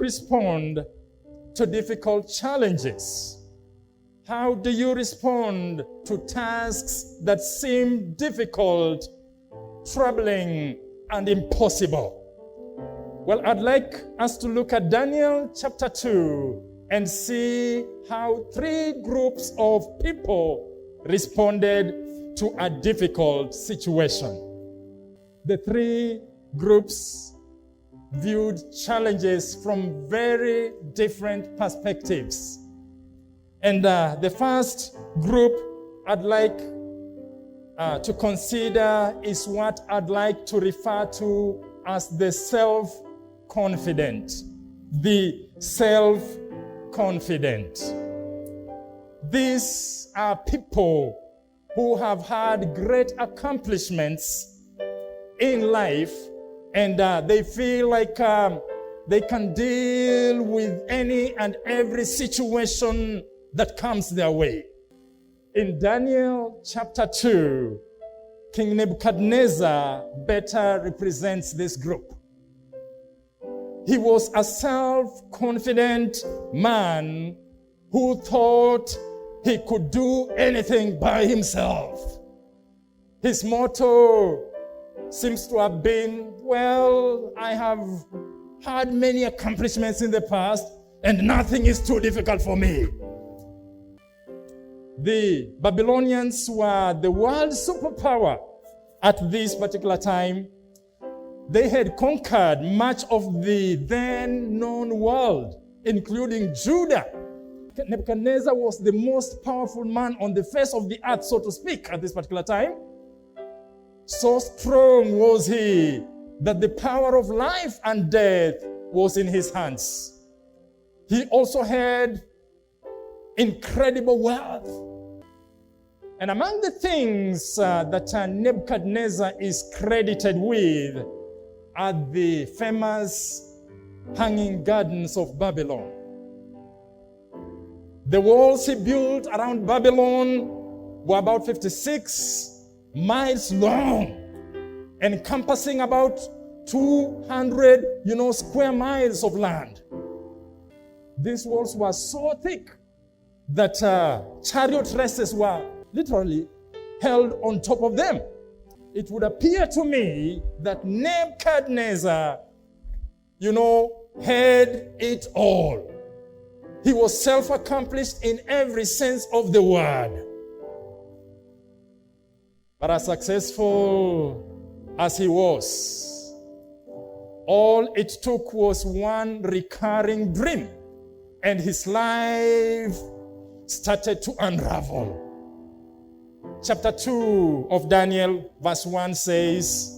respond to difficult challenges? How do you respond to tasks that seem difficult, troubling, and impossible? Well, I'd like us to look at Daniel chapter 2 and see how 3 groups of people responded to a difficult situation. The 3 groups viewed challenges from very different perspectives. And the first group I'd like to consider is what I'd like to refer to as the self-confident. The self-confident. These are people who have had great accomplishments in life, and they feel like they can deal with any and every situation that comes their way. In Daniel chapter 2, King Nebuchadnezzar better represents this group. He was a self-confident man who thought he could do anything by himself. His motto seems to have been, well, I have had many accomplishments in the past, and nothing is too difficult for me. The Babylonians were the world superpower at this particular time. They had conquered much of the then known world, including Judah. Nebuchadnezzar was the most powerful man on the face of the earth, so to speak, at this particular time. So strong was he that the power of life and death was in his hands. He also had incredible wealth. And among the things that Nebuchadnezzar is credited with are the famous hanging gardens of Babylon. The walls he built around Babylon were about 56 miles long, encompassing about 200, square miles of land. These walls were so thick that chariot races were literally held on top of them. It would appear to me that Nebuchadnezzar, had it all. He was self-accomplished in every sense of the word. But as successful as he was, all it took was one recurring dream, and his life started to unravel. Chapter 2 of Daniel, verse 1 says,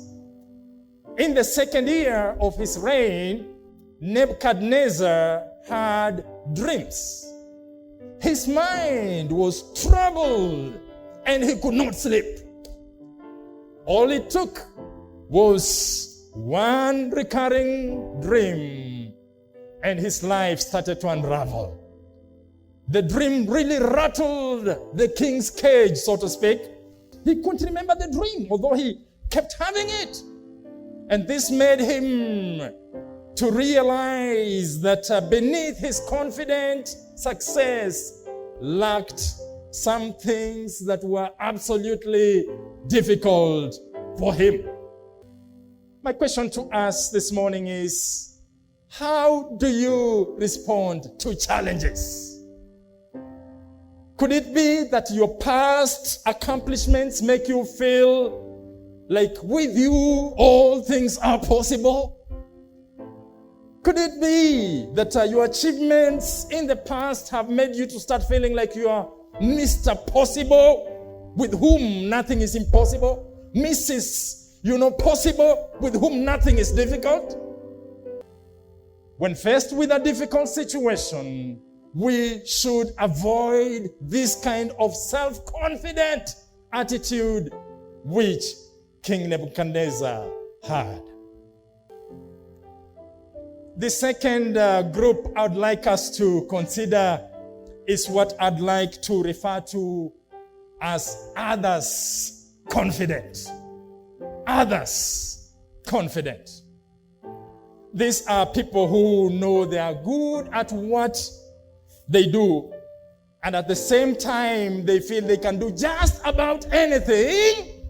in the 2nd year of his reign, Nebuchadnezzar had dreams. His mind was troubled, and he could not sleep. All it took was one recurring dream, and his life started to unravel. The dream really rattled the king's cage, so to speak. He couldn't remember the dream, although he kept having it. And this made him to realize that beneath his confident success lacked some things that were absolutely difficult for him. My question to us this morning is, how do you respond to challenges? Could it be that your past accomplishments make you feel like with you all things are possible? Could it be that your achievements in the past have made you to start feeling like you are Mr. Possible, with whom nothing is impossible? Mrs. Possible, with whom nothing is difficult? When faced with a difficult situation, we should avoid this kind of self-confident attitude which King Nebuchadnezzar had. The second group I'd like us to consider is what I'd like to refer to as others confident. Others confident. These are people who know they are good at what they do, and at the same time, they feel they can do just about anything.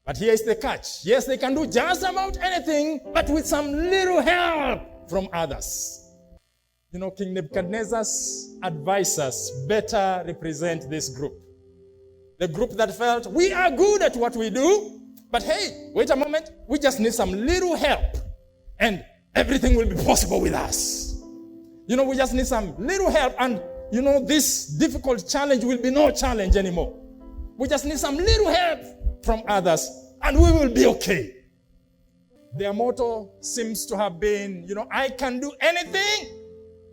But here's the catch. Yes, they can do just about anything, but with some little help from others. You know, King Nebuchadnezzar's advisors better represent this group. The group that felt, we are good at what we do, but hey, wait a moment, we just need some little help, and everything will be possible with us. You know, we just need some little help, and you know, this difficult challenge will be no challenge anymore. We just need some little help from others, and we will be okay. Their motto seems to have been, you know, I can do anything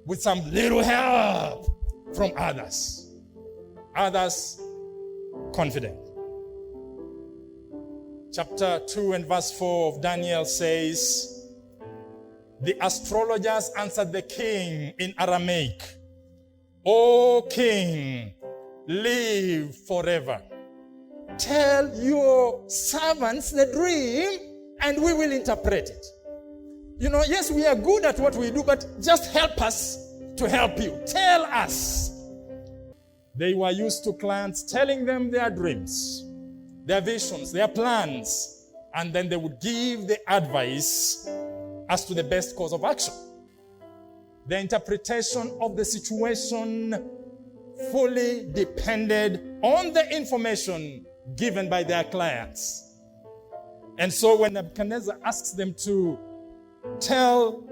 with some little help from others. Others confident. Chapter 2 and verse 4 of Daniel says, the astrologers answered the king in Aramaic, O king, live forever. Tell your servants the dream, and we will interpret it. You know, yes, we are good at what we do, but just help us to help you. Tell us. They were used to clients telling them their dreams, their visions, their plans, and then they would give the advice as to the best course of action. The interpretation of the situation fully depended on the information given by their clients. And so when Nebuchadnezzar asks them to tell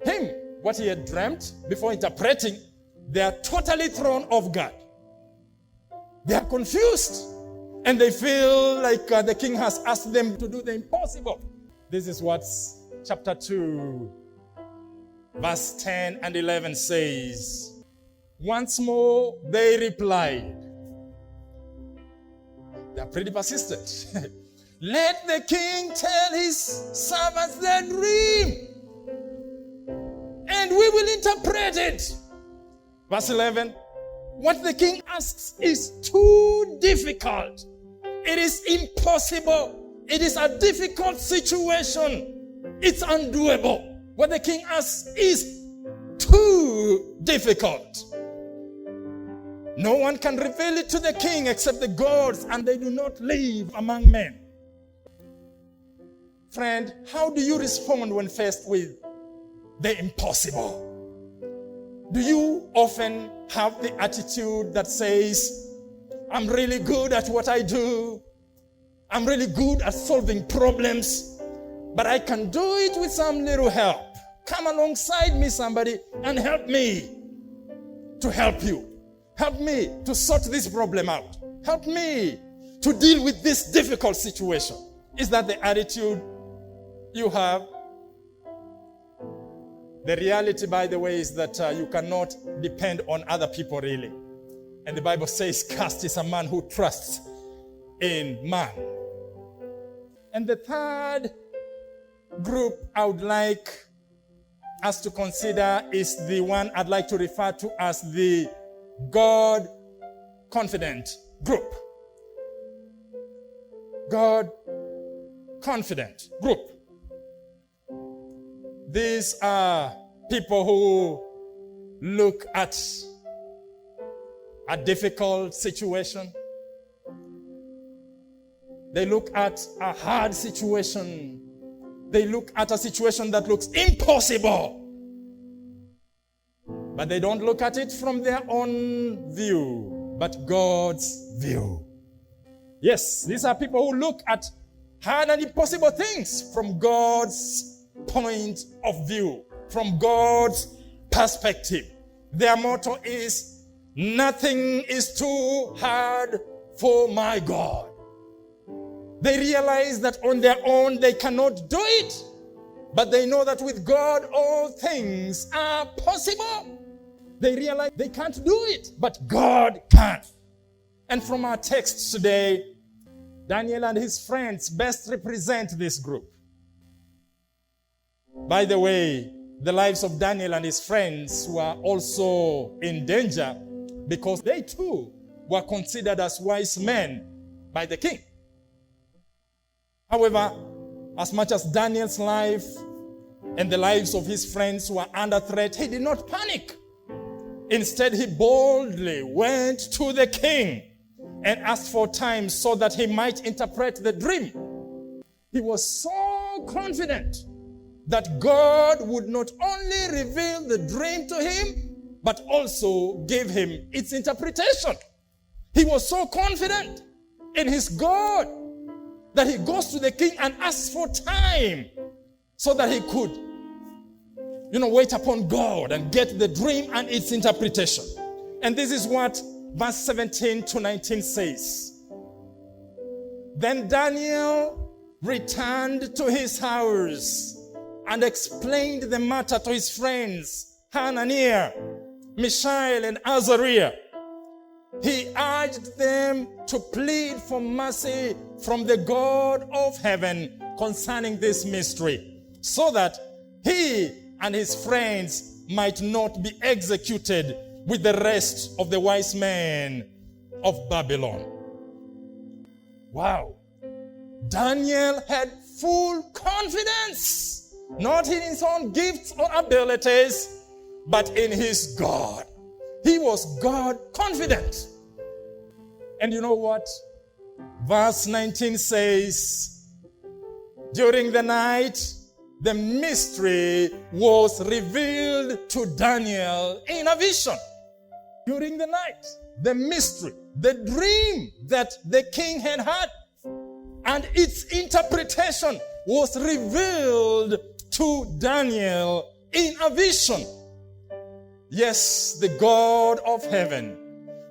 him what he had dreamt before interpreting, they are totally thrown off guard. They are confused, and they feel like the king has asked them to do the impossible. This is what chapter 2, verse 10 and 11 says. Once more, they replied. They are pretty persistent. Let the king tell his servants their dream, and we will interpret it. Verse 11, what the king asks is too difficult. It is impossible. It is a difficult situation. It's undoable. What the king asks is too difficult. No one can reveal it to the king except the gods, and they do not live among men. Friend, how do you respond when faced with the impossible? Do you often have the attitude that says, I'm really good at what I do. I'm really good at solving problems, but I can do it with some little help. Come alongside me, somebody, and help me to help you. Help me to sort this problem out. Help me to deal with this difficult situation. Is that the attitude you have? The reality, by the way, is that you cannot depend on other people, really. And the Bible says, cursed is a man who trusts in man. And the third group I would like us to consider is the one I'd like to refer to as the God-confident group. God-confident group. These are people who look at a difficult situation. They look at a hard situation. They look at a situation that looks impossible. But they don't look at it from their own view, but God's view. Yes, these are people who look at hard and impossible things from God's point of view, from God's perspective. Their motto is, nothing is too hard for my God. They realize that on their own they cannot do it, but they know that with God all things are possible. They realize they can't do it, but God can. And from our text today, Daniel and his friends best represent this group. By the way, the lives of Daniel and his friends were also in danger because they too were considered as wise men by the king. However, As much as Daniel's life and the lives of his friends were under threat, he did not panic. Instead, he boldly went to the king and asked for time so that he might interpret the dream. He was so confident that God would not only reveal the dream to him, but also give him its interpretation. He was so confident in his God that he goes to the king and asks for time so that he could, wait upon God and get the dream and its interpretation. And this is what verse 17 to 19 says. Then Daniel returned to his house and explained the matter to his friends, Hananiah, Mishael, and Azariah. He urged them to plead for mercy from the God of heaven concerning this mystery, so that he and his friends might not be executed with the rest of the wise men of Babylon. Wow. Daniel had full confidence, not in his own gifts or abilities, but in his God. He was God confident. And you know what? Verse 19 says, during the night, the mystery was revealed to Daniel in a vision. During the night, the mystery, the dream that the king had had, and its interpretation was revealed to Daniel in a vision. Yes, the God of heaven,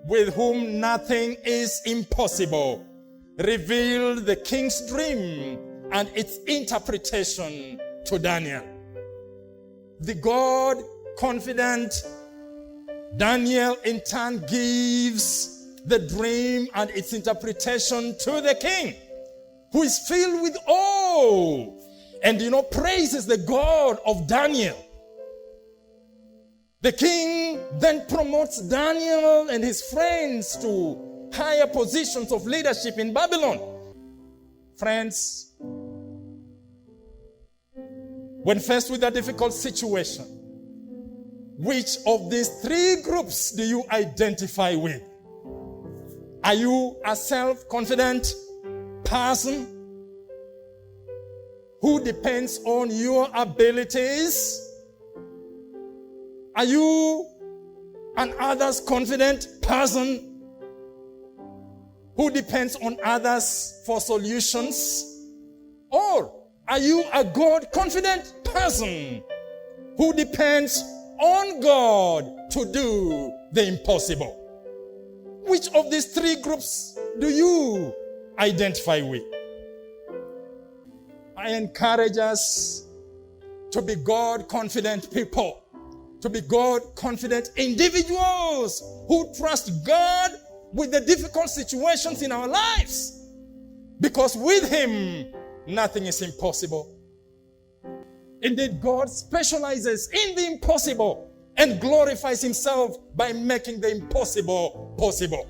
with whom nothing is impossible, revealed the king's dream and its interpretation to Daniel. The God confident Daniel in turn gives the dream and its interpretation to the king, who is filled with awe and praises the God of Daniel. The king then promotes Daniel and his friends to higher positions of leadership in Babylon. Friends, when faced with a difficult situation, which of these three groups do you identify with? Are you a self-confident person who depends on your abilities? Are you an others confident person who depends on others for solutions? Or are you a God confident person who depends on God to do the impossible? Which of these three groups do you identify with? I encourage us to be God confident people, to be God confident individuals who trust God with the difficult situations in our lives, because with him nothing is impossible. Indeed, God specializes in the impossible and glorifies himself by making the impossible possible.